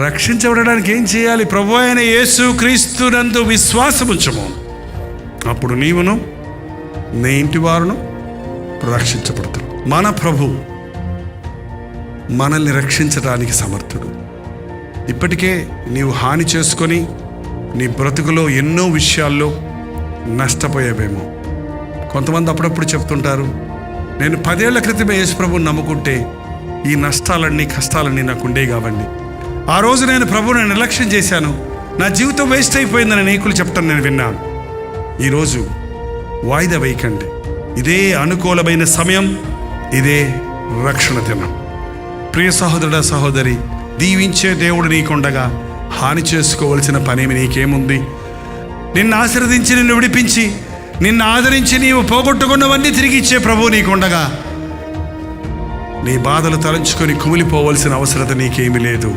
రక్షించబడడానికి ఏం చేయాలి? ప్రభు అయిన యేసు క్రీస్తునందు విశ్వాసముంచము, అప్పుడు నీవును నీ ఇంటి వారును రక్షించబడతారు. మన ప్రభు మనల్ని రక్షించడానికి సమర్థుడు. ఇప్పటికే నీవు హాని చేసుకొని నీ బ్రతుకులో ఎన్నో విషయాల్లో నష్టపోయావేమో. కొంతమంది అప్పుడప్పుడు చెప్తుంటారు, నేను 10 ఏళ్ల క్రితమే యేసు ప్రభువుని నమ్ముకుంటే ఈ నష్టాలన్నీ కష్టాలన్నీ నాకు ఉండేవి కావండి. ఆ రోజు నేను ప్రభువుని నిర్లక్ష్యం చేశాను, నా జీవితం వేస్ట్ అయిపోయిందని అనేకులు చెప్పడం నేను విన్నాను. ఈరోజు వాయిదా వేయకండి. ఇదే అనుకూలమైన సమయం, ఇదే రక్షణ దినం. ప్రియ సహోదరుడ సహోదరి, దీవించే దేవుడు నీకుండగా హాని చేసుకోవలసిన పనేమి నీకేముంది? నిన్ను ఆశీర్వదించి నిన్ను విడిపించి నిన్ను ఆదరించి నీవు పోగొట్టుకున్నవన్నీ తిరిగి ఇచ్చే ప్రభువు నీకుండగా నీ బాధలు తలంచుకొని కుమిలిపోవలసిన అవసరత నీకేమీ లేదు.